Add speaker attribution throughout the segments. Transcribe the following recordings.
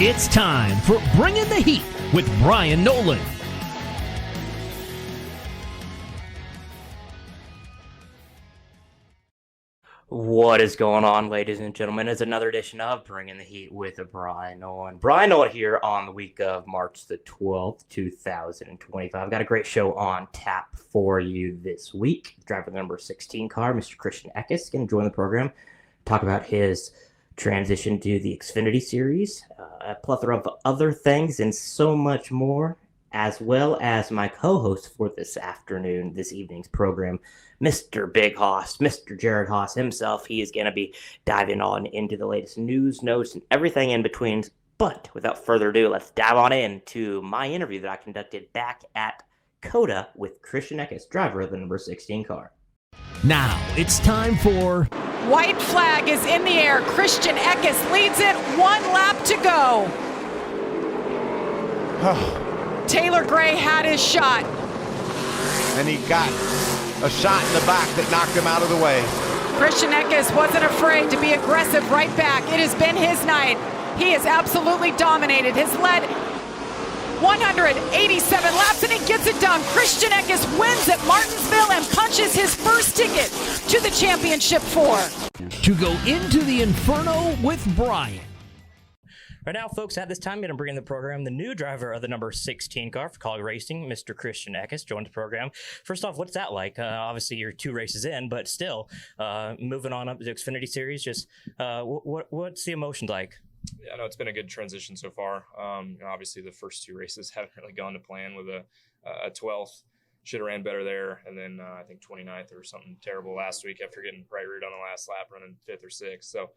Speaker 1: It's time for Bringing the Heat with Bryan Nolen.
Speaker 2: What is going on, ladies and gentlemen? It's another edition of Bringing the Heat with Bryan Nolen. Bryan Nolen here on the week of March the 12th, 2025. I've got a great show on tap for you this week. Driver the number 16 car, Mr. Christian Eckes, going to join the program, talk about his transition to the Xfinity Series, a plethora of other things, and so much more, as well as my co-host for this evening's program, Mr. Big Haas, Mr. Jared Haas himself. He is going to be diving on into the latest news, notes, and everything in between. But without further ado, let's dive on into my interview that I conducted back at COTA with Christian Eckes, driver of the number 16 car.
Speaker 1: Now it's time for...
Speaker 3: White flag is in the air. Christian Eckes leads it. 1 lap to go. Taylor Gray had his shot.
Speaker 4: And he got a shot in the back that knocked him out of the way.
Speaker 3: Christian Eckes wasn't afraid to be aggressive right back. It has been his night. He has absolutely dominated. Has led 187 laps, and he gets it done. Christian Eckes wins at Martinsville and punches his first ticket to the championship 4.
Speaker 1: To go into the Inferno with Bryan.
Speaker 2: Right now, folks, at this time, I'm going to bring in the program the new driver of the number 16 car for College Racing, Mr. Christian Eckes, joined the program. First off, what's that like? Obviously, you're 2 races in, but still, moving on up to the Xfinity Series, just what's the emotion like?
Speaker 5: Yeah, no, it's been a good transition so far. Obviously, the first 2 races haven't really gone to plan with a 12th. Should have ran better there. And then I think 29th or something terrible last week after getting right route on the last lap, running 5th or 6th. So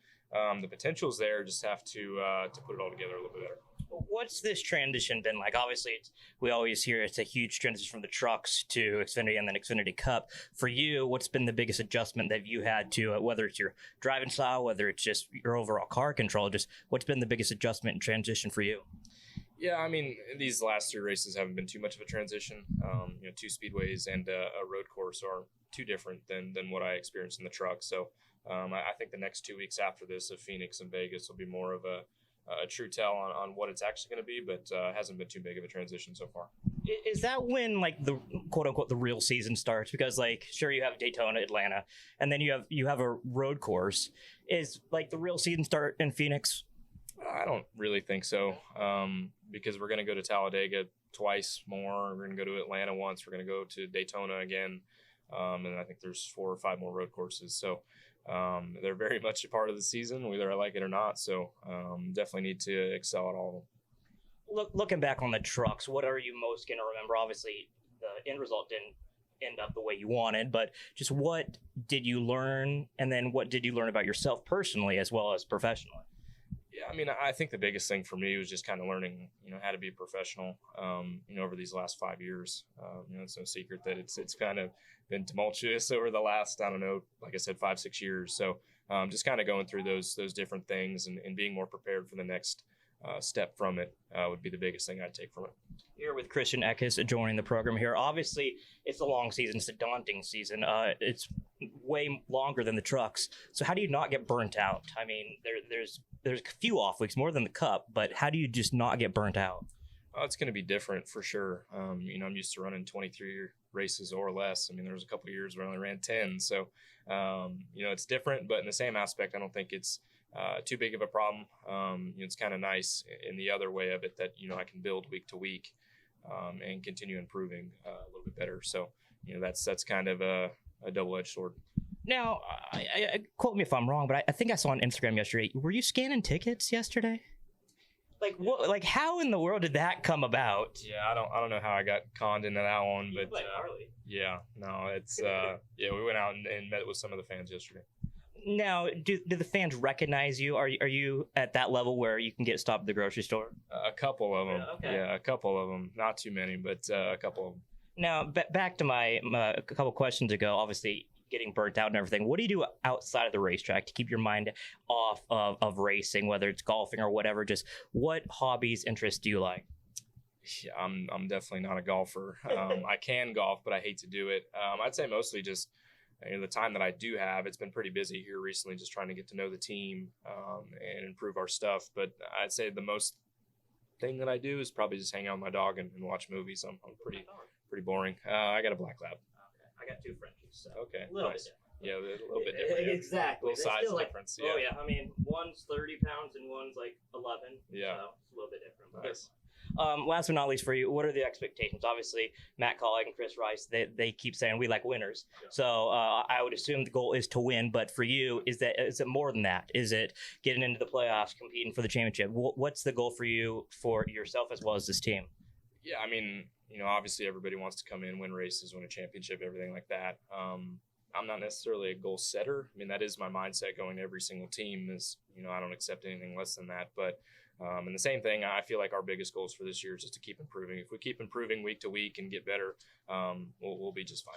Speaker 5: the potential's there. Just have to put it all together a little bit better.
Speaker 2: What's this transition been like? Obviously, we always hear it's a huge transition from the trucks to Xfinity and then Xfinity Cup. For you, what's been the biggest adjustment that you had to, whether it's your driving style, whether it's just your overall car control, just what's been the biggest adjustment and transition for you?
Speaker 5: Yeah, I mean, these last 2 races haven't been too much of a transition. 2 speedways and a road course are too different than what I experienced in the truck. So I think the next 2 weeks after this of Phoenix and Vegas will be more of a true tell on what it's actually going to be, but hasn't been too big of a transition so far.
Speaker 2: Is that when, like, the quote-unquote the real season starts? Because, like, sure, you have Daytona, Atlanta, and then you have a road course. Is, like, the real season start in Phoenix?
Speaker 5: I don't really think so, because we're going to go to Talladega twice more. We're going to go to Atlanta once. We're going to go to Daytona again, and I think there's 4 or 5 more road courses. So they're very much a part of the season, whether I like it or not. So definitely need to excel at all of them.
Speaker 2: Looking back on the trucks, what are you most going to remember? Obviously, the end result didn't end up the way you wanted, but just what did you learn, and then what did you learn about yourself personally as well as professionally?
Speaker 5: Yeah, I mean, I think the biggest thing for me was just kind of learning, how to be a professional, over these last 5 years. It's no secret that it's kind of been tumultuous over the last, I don't know, like I said, 5-6 years. So just kind of going through those different things and being more prepared for the next step from it would be the biggest thing I'd take from it.
Speaker 2: Here with Christian Eckes joining the program here. Obviously, it's a long season. It's a daunting season. It's way longer than the trucks. So how do you not get burnt out? I mean, there's a few off weeks, more than the Cup, but how do you just not get burnt out?
Speaker 5: Oh, it's going to be different for sure. I'm used to running 23 races or less. I mean, there was a couple of years where I only ran 10. So, it's different, but in the same aspect, I don't think it's too big of a problem. It's kind of nice in the other way of it that, I can build week to week and continue improving a little bit better. So, that's kind of a double-edged sword.
Speaker 2: Now, I quote me if I'm wrong, but I think I saw on Instagram yesterday. Were you scanning tickets yesterday? Like what? Like how in the world did that come about?
Speaker 5: Yeah, I don't know how I got conned into that one, but
Speaker 2: yeah,
Speaker 5: no, it's we went out and met with some of the fans yesterday.
Speaker 2: Now, do the fans recognize you? Are you at that level where you can get stopped at the grocery store?
Speaker 5: A couple of them.
Speaker 2: Yeah, okay.
Speaker 5: Yeah, a couple of them. Not too many, but a couple of them.
Speaker 2: Now, back to my a couple questions ago. Obviously, getting burnt out and everything. What do you do outside of the racetrack to keep your mind off of racing, whether it's golfing or whatever? Just what hobbies, interests do you like?
Speaker 5: Yeah, I'm definitely not a golfer. I can golf, but I hate to do it. I'd say mostly just the time that I do have. It's been pretty busy here recently, just trying to get to know the team and improve our stuff. But I'd say the most thing that I do is probably just hang out with my dog and watch movies. I'm pretty boring. I got a black lab.
Speaker 2: Okay. I got 2 Frenchies. So
Speaker 5: Okay,
Speaker 2: a little
Speaker 5: nice.
Speaker 2: bit different.
Speaker 5: Yeah, a little bit different. Yeah.
Speaker 2: Exactly.
Speaker 5: Little size
Speaker 2: Still
Speaker 5: difference. Yeah.
Speaker 2: Oh yeah, I mean, one's 30 pounds and one's like 11.
Speaker 5: Yeah.
Speaker 2: So it's a little bit different. But
Speaker 5: Nice.
Speaker 2: last but not least for you, what are the expectations? Obviously, Matt Collick and Chris Rice, they keep saying we like winners. Yeah. So I would assume the goal is to win. But for you, is it more than that? Is it getting into the playoffs, competing for the championship? What's the goal for you, for yourself as well as this team?
Speaker 5: Yeah, I mean, obviously everybody wants to come in, win races, win a championship, everything like that. I'm not necessarily a goal setter. I mean, that is my mindset going to every single team is, I don't accept anything less than that. But and the same thing, I feel like our biggest goals for this year is just to keep improving. If we keep improving week to week and get better, we'll be just fine.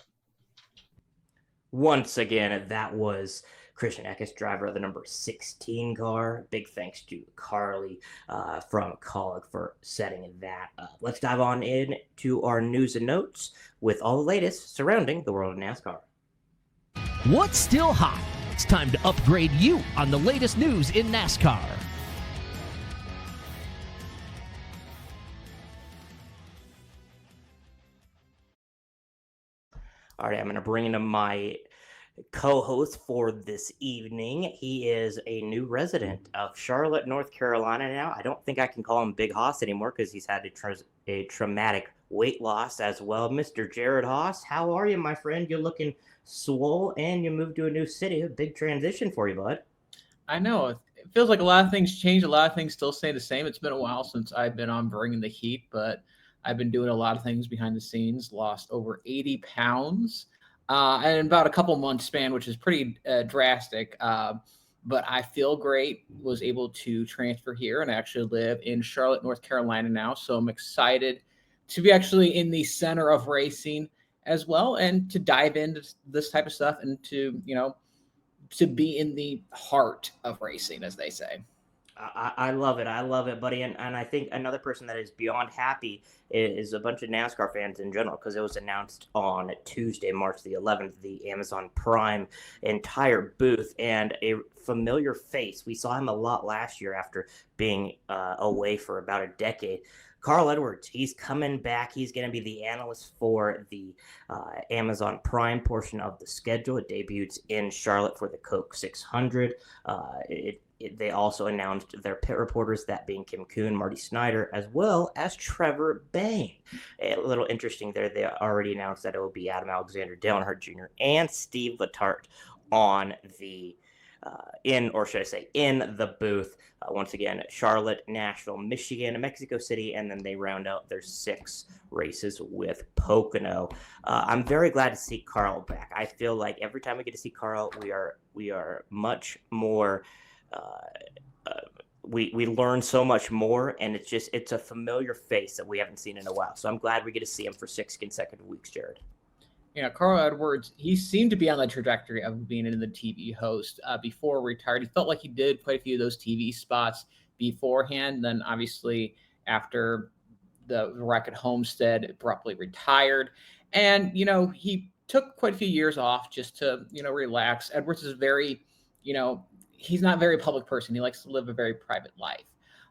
Speaker 2: Once again, that was Christian Eckes, driver of the number 16 car. Big thanks to Carly from Collick for setting that up. Let's dive on in to our news and notes with all the latest surrounding the world of NASCAR.
Speaker 1: What's still hot? It's time to upgrade you on the latest news in NASCAR.
Speaker 2: All right, I'm going to bring in my co-host for this evening. He is a new resident of Charlotte, North Carolina now. I don't think I can call him Big Haas anymore because he's had a traumatic weight loss as well. Mr. Jared Haas, how are you, my friend? You're looking swole and you moved to a new city. A big transition for you, bud.
Speaker 6: I know. It feels like a lot of things change. A lot of things still stay the same. It's been a while since I've been on Bringing the Heat, but I've been doing a lot of things behind the scenes, lost over 80 pounds in about a couple months span, which is pretty drastic. But I feel great, was able to transfer here and actually live in Charlotte, North Carolina now. So I'm excited to be actually in the center of racing as well and to dive into this type of stuff and to, to be in the heart of racing, as they say.
Speaker 2: I love it. I love it, buddy. And I think another person that is beyond happy is a bunch of NASCAR fans in general, because it was announced on Tuesday, March the 11th, the Amazon Prime entire booth and a familiar face. We saw him a lot last year after being away for about a decade. Carl Edwards, he's coming back. He's going to be the analyst for the Amazon Prime portion of the schedule. It debuts in Charlotte for the Coke 600. They also announced their pit reporters, that being Kim Kuhn, Marty Snyder, as well as Trevor Bayne. A little interesting there, they already announced that it will be Adam Alexander, Dale Earnhardt Jr., and Steve Letarte on the in the booth. Once again, Charlotte, Nashville, Michigan, Mexico City, and then they round out their 6 races with Pocono. I'm very glad to see Carl back. I feel like every time we get to see Carl, we are much more. We learn so much more, and it's a familiar face that we haven't seen in a while. So I'm glad we get to see him for 6 consecutive weeks, Jared.
Speaker 6: Yeah, Carl Edwards, he seemed to be on the trajectory of being in the TV host before retired. He felt like he did quite a few of those TV spots beforehand. Then obviously after the wreck at Homestead, abruptly retired. And, he took quite a few years off just to, relax. Edwards is very, he's not a very public person. He likes to live a very private life.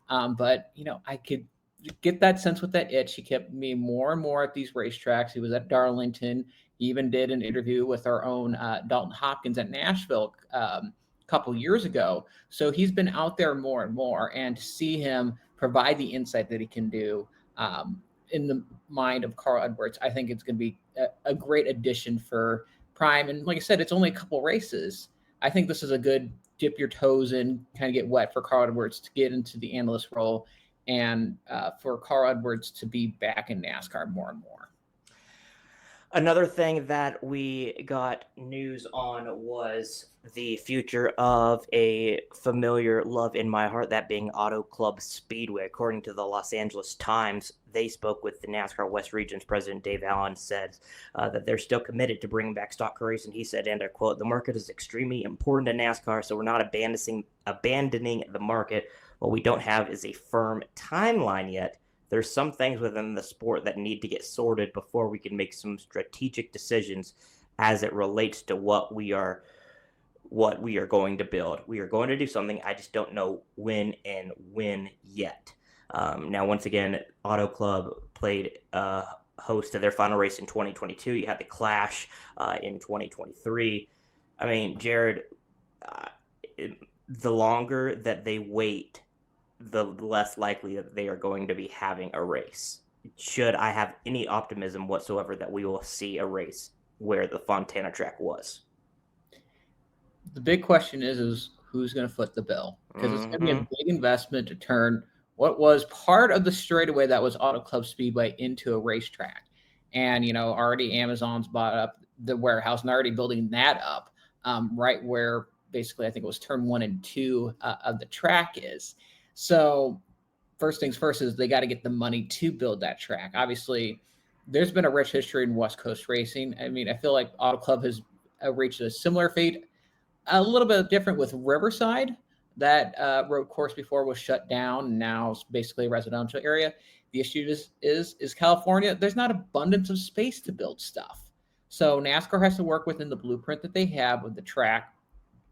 Speaker 6: But, I could get that sense with that itch. He kept me more and more at these racetracks. He was at Darlington. He even did an interview with our own Dalton Hopkins at Nashville a couple years ago. So he's been out there more and more, and to see him provide the insight that he can do in the mind of Carl Edwards, I think it's going to be a great addition for Prime. And like I said, it's only a couple races. I think this is a good dip your toes in, kind of get wet for Carl Edwards to get into the analyst role, and for Carl Edwards to be back in NASCAR more and more.
Speaker 2: Another thing that we got news on was the future of a familiar love in my heart, that being Auto Club Speedway. According to the Los Angeles Times, they spoke with the NASCAR West Region's president, Dave Allen, said that they're still committed to bringing back stock car racing. He said, and I quote, "The market is extremely important to NASCAR, so we're not abandoning the market. What we don't have is a firm timeline yet. There's some things within the sport that need to get sorted before we can make some strategic decisions as it relates to what we are going to build. We are going to do something. I just don't know when yet." Now, once again, Auto Club played host to their final race in 2022. You had the Clash in 2023. I mean, Jared, the longer that they wait, the less likely that they are going to be having a race. Should I have any optimism whatsoever that we will see a race where the Fontana track was?
Speaker 6: The big question is who's going to foot the bill? Because it's going to be a big investment to turn what was part of the straightaway that was Auto Club Speedway into a racetrack. And, already Amazon's bought up the warehouse and already building that up right where basically I think it was turn 1 and 2 of the track is. So first things first is they got to get the money to build that track. Obviously, there's been a rich history in West Coast racing. I mean, I feel like Auto Club has reached a similar fate, a little bit different with Riverside. That road course before was shut down, and now it's basically a residential area. The issue is California. There's not abundance of space to build stuff. So NASCAR has to work within the blueprint that they have with the track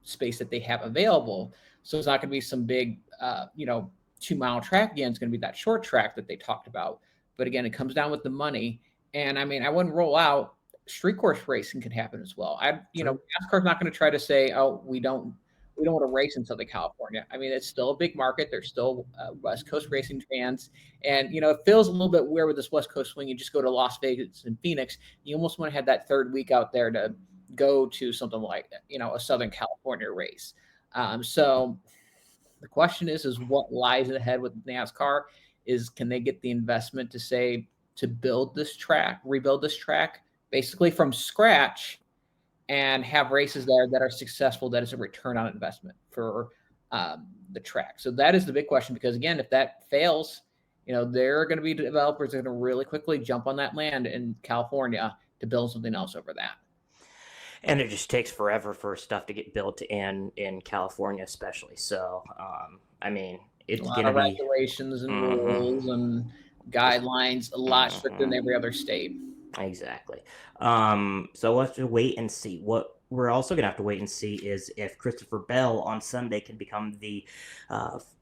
Speaker 6: space that they have available. So it's not going to be some big, 2-mile track. Again, it's going to be that short track that they talked about. But again, it comes down with the money. And I mean, I wouldn't roll out street course racing could happen as well. NASCAR's not going to try to say, oh, we don't want to race in Southern California. I mean, it's still a big market. There's still West Coast racing fans. And, it feels a little bit weird with this West Coast swing. You just go to Las Vegas and Phoenix. You almost want to have that third week out there to go to something like, a Southern California race. So the question is what lies ahead with NASCAR is, can they get the investment to build this track, rebuild this track basically from scratch and have races there that are successful, that is a return on investment for the track. So that is the big question, because again, if that fails, there are going to be developers that are going to really quickly jump on that land in California to build something else over that.
Speaker 2: And it just takes forever for stuff to get built in California, especially. So, I mean, it's going to be
Speaker 6: regulations and rules and guidelines, a lot stricter than every other state.
Speaker 2: Exactly. So we'll have to wait and see. What we're also going to have to wait and see is if Christopher Bell on Sunday can become the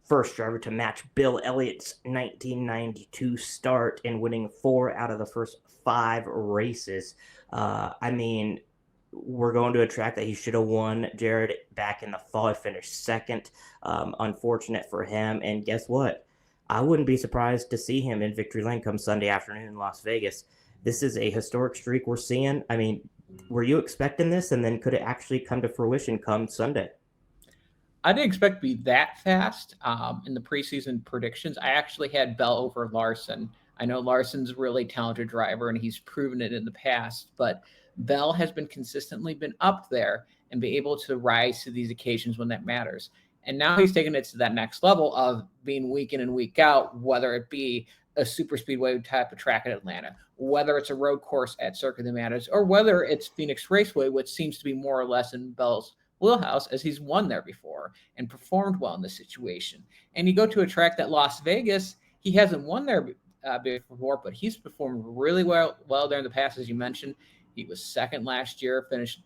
Speaker 2: first driver to match Bill Elliott's 1992 start in winning 4 out of the first 5 races. I mean, we're going to a track that he should have won, Jared, back in the fall. He finished second. Unfortunate for him. And guess what? I wouldn't be surprised to see him in victory lane come Sunday afternoon in Las Vegas. This is a historic streak we're seeing. I mean, were you expecting this? And then could it actually come to fruition come Sunday?
Speaker 6: I didn't expect to be that fast in the preseason predictions. I actually had Bell over Larson. I know Larson's a really talented driver, and he's proven it in the past, but Bell has consistently been up there and be able to rise to these occasions when that matters. And now he's taking it to that next level of being week in and week out, whether it be a super speedway type of track at Atlanta, whether it's a road course at Circuit that matters, or whether it's Phoenix Raceway, which seems to be more or less in Bell's wheelhouse, as he's won there before and performed well in this situation. And you go to a track that Las Vegas, he hasn't won there before, but he's performed really well there in the past, as you mentioned. He was second last year, finished,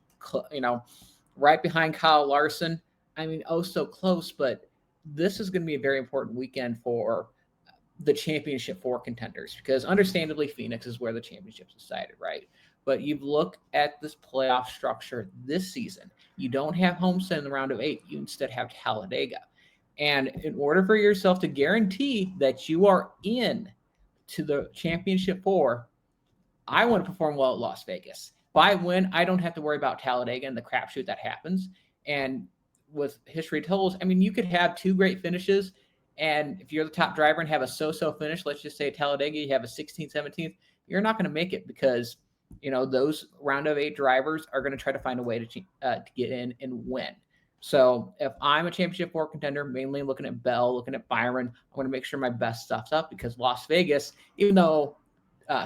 Speaker 6: right behind Kyle Larson. I mean, so close, but this is going to be a very important weekend for the championship for contenders, because understandably Phoenix is where the championship's decided, right? But you look at this playoff structure this season. You don't have Homestead in the round of 8. You instead have Talladega. And in order for yourself to guarantee that you are in to the championship 4, I want to perform well at Las Vegas. If I win, I don't have to worry about Talladega and the crapshoot that happens. And with history tells, I mean, you could have 2 great finishes, and if you're the top driver and have a so-so finish, let's just say Talladega, you have a 16th, 17th, you're not going to make it, because, those round of 8 drivers are going to try to find a way to get in and win. So if I'm a championship 4 contender, mainly looking at Bell, looking at Byron, I want to make sure my best stuff's up, because Las Vegas, even though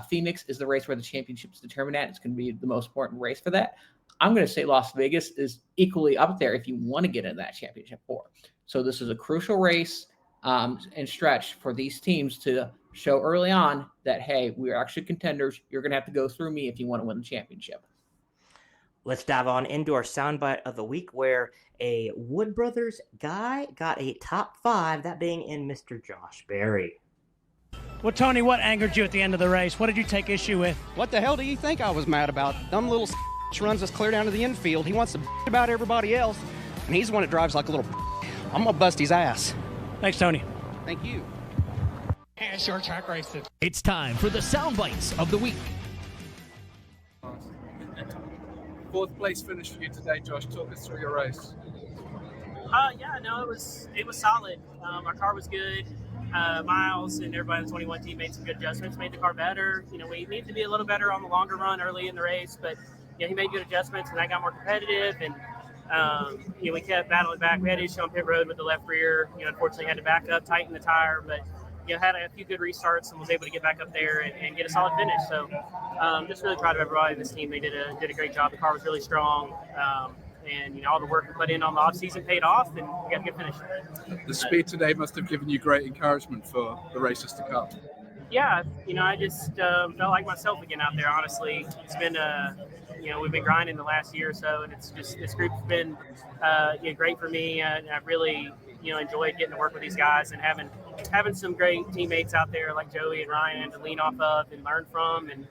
Speaker 6: Phoenix is the race where the championship is determined at, it's going to be the most important race for that, I'm going to say Las Vegas is equally up there if you want to get into that championship 4. So this is a crucial race and stretch for these teams to show early on that, hey, we're actually contenders. You're going to have to go through me if you want to win the championship.
Speaker 2: Let's dive on into our soundbite of the week, where a Wood Brothers guy got a top 5, that being in Mr. Josh Berry.
Speaker 7: Well, Tony, what angered you at the end of the race? What did you take issue with?
Speaker 8: What the hell do you think I was mad about? Dumb little runs us clear down to the infield. He wants to about everybody else, and he's the one that drives like a little. I'm gonna bust his ass.
Speaker 7: Thanks, Tony.
Speaker 8: Thank you.
Speaker 7: And short track racing.
Speaker 1: It's time for the sound bites of the week.
Speaker 9: Fourth place finish for you today, Josh. Talk us through your race.
Speaker 10: It was solid. Our car was good. Miles and everybody on the 21 team made some good adjustments, made the car better. We need to be a little better on the longer run early in the race, but he made good adjustments and that got more competitive. And we kept battling back. We had issues on pit road with the left rear. Unfortunately had to back up, tighten the tire, but had a few good restarts and was able to get back up there and get a solid finish. So just really proud of everybody in this team. They did a great job. The car was really strong. And all the work we put in on the off season paid off, and we got a good finish.
Speaker 9: The speed today must have given you great encouragement for the races to come.
Speaker 10: Yeah, I just felt like myself again out there. Honestly, it's been we've been grinding the last year or so, and it's just this group's been great for me. And I really enjoyed getting to work with these guys and having some great teammates out there like Joey and Ryan to lean off of and learn from. And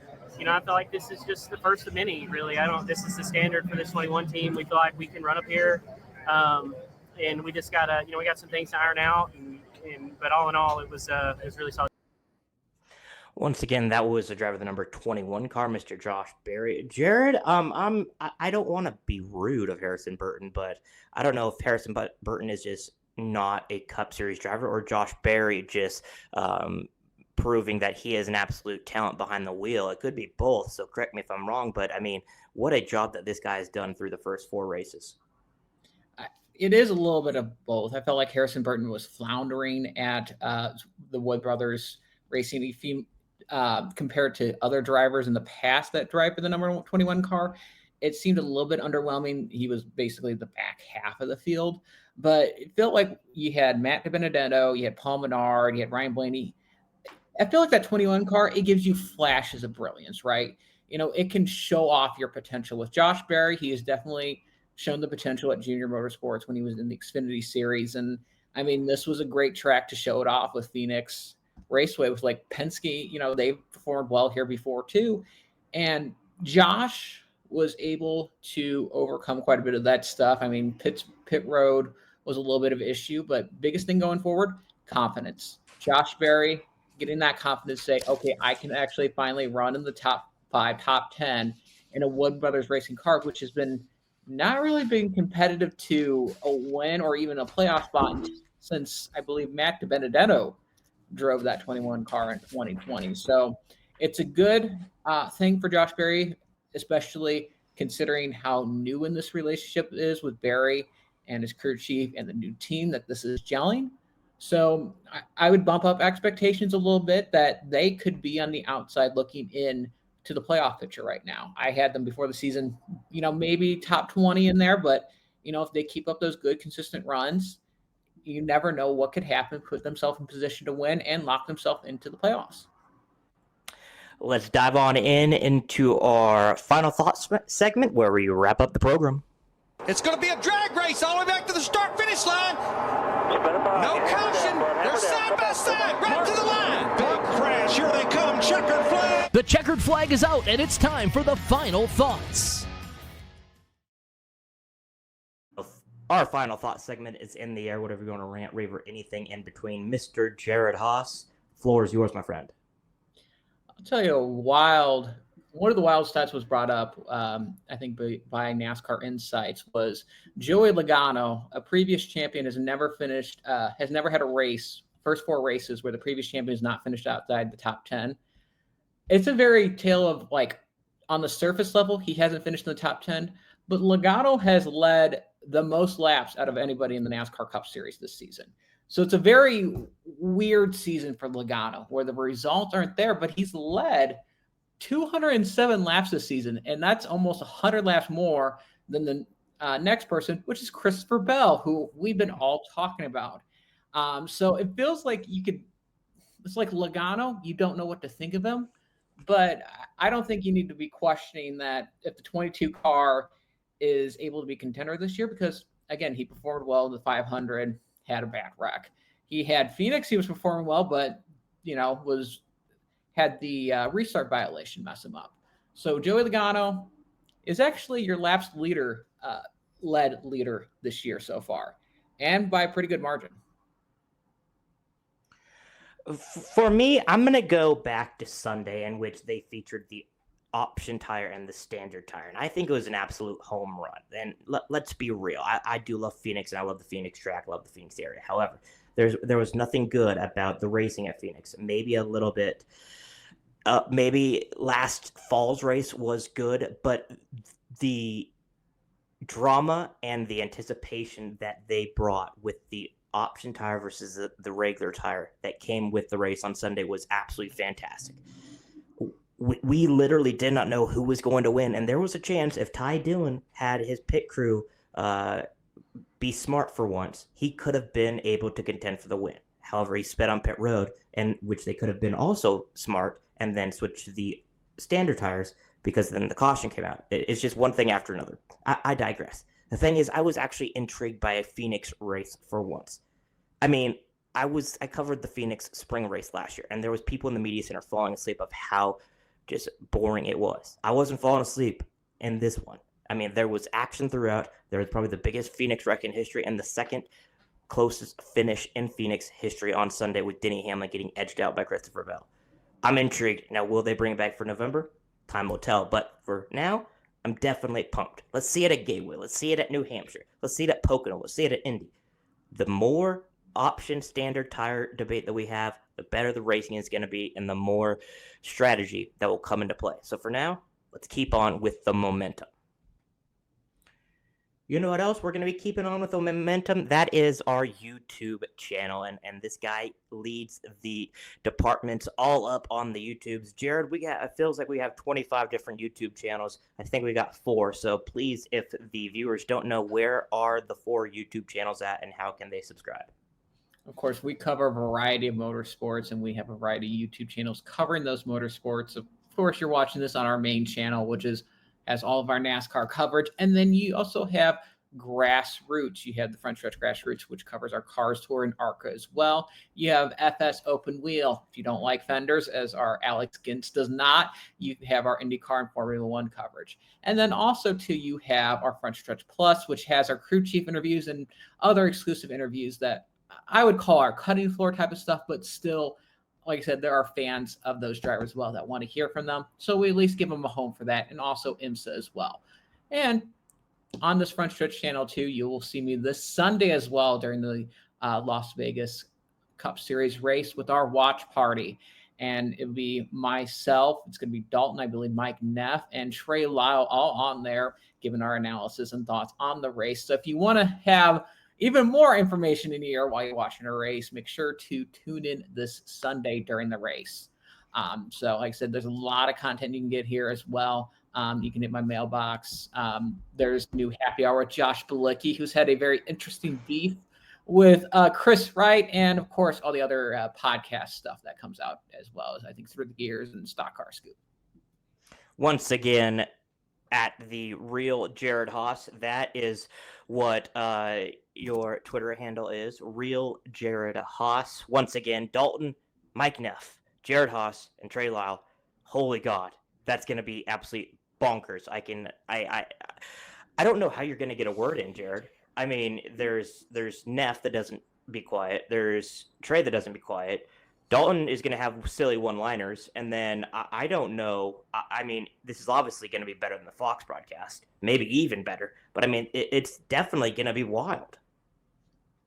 Speaker 10: I feel like this is just the first of many, really. This is the standard for this 21 team. We feel like we can run up here, and we just gotta, we got some things to iron out. But all in all, it was really solid.
Speaker 2: Once again, that was the driver of the number 21 car, Mr. Josh Berry. Jared, I don't want to be rude of Harrison Burton, but I don't know if Harrison Burton is just not a Cup Series driver or Josh Berry just proving that he is an absolute talent behind the wheel. It could be both, so correct me if I'm wrong, but what a job that this guy has done through the first 4 races.
Speaker 6: It is a little bit of both. I felt like Harrison Burton was floundering at the Wood Brothers Racing compared to other drivers in the past that drive for the number 21 car. It seemed a little bit underwhelming. He was basically the back half of the field, but it felt like you had Matt DiBenedetto, you had Paul Menard, you had Ryan Blaney. I feel like that 21 car, it gives you flashes of brilliance, right? It can show off your potential. With Josh Berry, he has definitely shown the potential at Junior Motorsports when he was in the Xfinity Series. And this was a great track to show it off with Phoenix Raceway with like Penske. They've performed well here before too. And Josh was able to overcome quite a bit of that stuff. Pit road was a little bit of an issue, but biggest thing going forward, confidence. Josh Berry, getting that confidence to say, okay, I can actually finally run in the top 5, top 10 in a Wood Brothers Racing car, which has been not really been competitive to a win or even a playoff spot since I believe Matt DiBenedetto drove that 21 car in 2020. So it's a good thing for Josh Berry, especially considering how new in this relationship is with Berry and his crew chief and the new team that this is gelling. So I would bump up expectations a little bit that they could be on the outside looking in to the playoff picture right now. I had them before the season, maybe top 20 in there, but if they keep up those good, consistent runs, you never know what could happen, put themselves in position to win and lock themselves into the playoffs.
Speaker 2: Let's dive on into our final thoughts segment where we wrap up the program.
Speaker 11: It's going to be a drag race all the way back to the start-finish line. No caution. They're side by side, right to the line. Big crash. Here they come. Checkered flag.
Speaker 1: The checkered flag is out, and it's time for the final thoughts.
Speaker 2: Our final thought segment is in the air. Whatever you want to rant, rave, or anything in between. Mr. Jared Haas, floor is yours, my friend.
Speaker 6: I'll tell you one of the wild stats was brought up, I think by NASCAR Insights, was Joey Logano, a previous champion, has never had a race, first 4 races where the previous champion has not finished outside the top 10. It's a very tale of on the surface level, he hasn't finished in the top 10, but Logano has led the most laps out of anybody in the NASCAR Cup Series this season. So it's a very weird season for Logano where the results aren't there, but he's led 207 laps this season, and that's almost 100 laps more than the next person, which is Christopher Bell, who we've been all talking about. So it feels like it's like Logano, you don't know what to think of him, but I don't think you need to be questioning that if the 22 car is able to be contender this year, because again, he performed well in the 500, had a bad wreck. He had Phoenix, he was performing well, but had the restart violation mess him up. So Joey Logano is actually your laps leader, led leader this year so far, and by a pretty good margin.
Speaker 2: For me, I'm going to go back to Sunday, in which they featured the option tire and the standard tire. And I think it was an absolute home run. And let's be real. I do love Phoenix, and I love the Phoenix track, love the Phoenix area. However, there was nothing good about the racing at Phoenix. Maybe a little bit. Maybe last fall's race was good, but the drama and the anticipation that they brought with the option tire versus the regular tire that came with the race on Sunday was absolutely fantastic. We literally did not know who was going to win, and there was a chance if Ty Dillon had his pit crew be smart for once, he could have been able to contend for the win. However, he sped on pit road, and which they could have been also smart and then switched to the standard tires because then the caution came out. It's just one thing after another. I digress. The thing is, I was actually intrigued by a Phoenix race for once. I mean, I covered the Phoenix spring race last year, and there was people in the media center falling asleep of how just boring it was. I wasn't falling asleep in this one. I mean, there was action throughout. There was probably the biggest Phoenix wreck in history and the second closest finish in Phoenix history on Sunday with Denny Hamlin getting edged out by Christopher Bell. I'm intrigued. Now, will they bring it back for November? Time will tell. But for now, I'm definitely pumped. Let's see it at Gateway. Let's see it at New Hampshire. Let's see it at Pocono. Let's see it at Indy. The more option standard tire debate that we have, the better the racing is going to be and the more strategy that will come into play. So for now, let's keep on with the momentum. You know what else we're going to be keeping on with the momentum? That is our YouTube channel, and this guy leads the departments all up on the YouTubes. Jared, it feels like we have 25 different YouTube channels. I think we got 4, so please, if the viewers don't know, where are the 4 YouTube channels at, and how can they subscribe?
Speaker 6: Of course, we cover a variety of motorsports, and we have a variety of YouTube channels covering those motorsports. Of course, you're watching this on our main channel, which has all of our NASCAR coverage. And then you also have Grassroots. You have the Front Stretch Grassroots, which covers our Cars Tour and ARCA as well. You have FS Open Wheel. If you don't like fenders, as our Alex Gintz does not, you have our IndyCar and Formula One coverage. And then also, too, you have our Front Stretch Plus, which has our crew chief interviews and other exclusive interviews that I would call our cutting floor type of stuff, but still, like I said, there are fans of those drivers as well that want to hear from them. So we at least give them a home for that, and also IMSA as well. And on this Front Stretch channel, too, you will see me this Sunday as well during the Las Vegas Cup Series race with our watch party. And it'll be myself, it's going to be Dalton, I believe Mike Neff, and Trey Lyle all on there giving our analysis and thoughts on the race. So if you want to have even more information in your ear while you're watching a race, make sure to tune in this Sunday during the race. So like I said, there's a lot of content you can get here as well. You can hit my mailbox. There's new happy hour with Josh Bilicki, who's had a very interesting beef with Chris Wright, and of course, all the other podcast stuff that comes out as well as I think Through the Gears and Stock Car Scoop.
Speaker 2: Once again, at the real Jared Haas, that is what your Twitter handle is, real Jared Haas. Once again, Dalton, Mike Neff, Jared Haas, and Trey Lyle. Holy God, that's going to be absolutely bonkers. I don't know how you're going to get a word in, Jared. I mean, there's Neff that doesn't be quiet. There's Trey that doesn't be quiet. Dalton is going to have silly one-liners, and then I don't know. I mean, this is obviously going to be better than the Fox broadcast, maybe even better. But I mean, it's definitely going to be wild.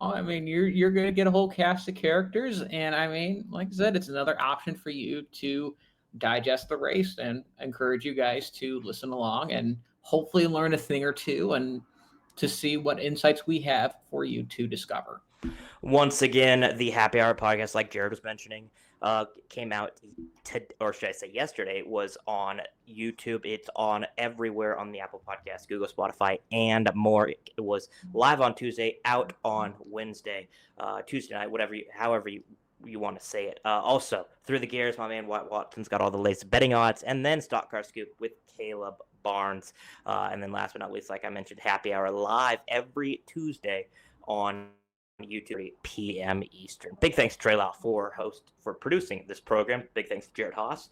Speaker 6: Oh, I mean, you're going to get a whole cast of characters, and I mean, like I said, it's another option for you to digest the race, and encourage you guys to listen along and hopefully learn a thing or two, and to see what insights we have for you to discover.
Speaker 2: Once again, the Happy Hour podcast, like Jared was mentioning, came out or should I say yesterday, was on YouTube. It's on everywhere on the Apple Podcast, Google, Spotify, and more. It was live on Tuesday, out on Wednesday, Tuesday night, however you want to say it. Also, Through the Gears, my man Wyatt Watson's got all the latest betting odds, and then Stock Car Scoop with Caleb Barnes. And then last but not least, like I mentioned, Happy Hour live every Tuesday on YouTube 8 p.m. Eastern. Big thanks to Trey Lau for producing this program. Big thanks to Jared Haas.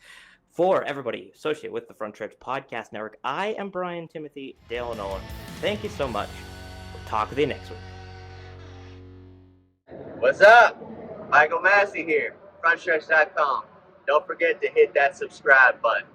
Speaker 2: For everybody associated with the Front Stretch Podcast Network, I am Bryan Timothy Dale Nolen. Thank you so much. We'll talk with you next week.
Speaker 12: What's up? Michael Massey here, frontstretch.com. Don't forget to hit that subscribe button.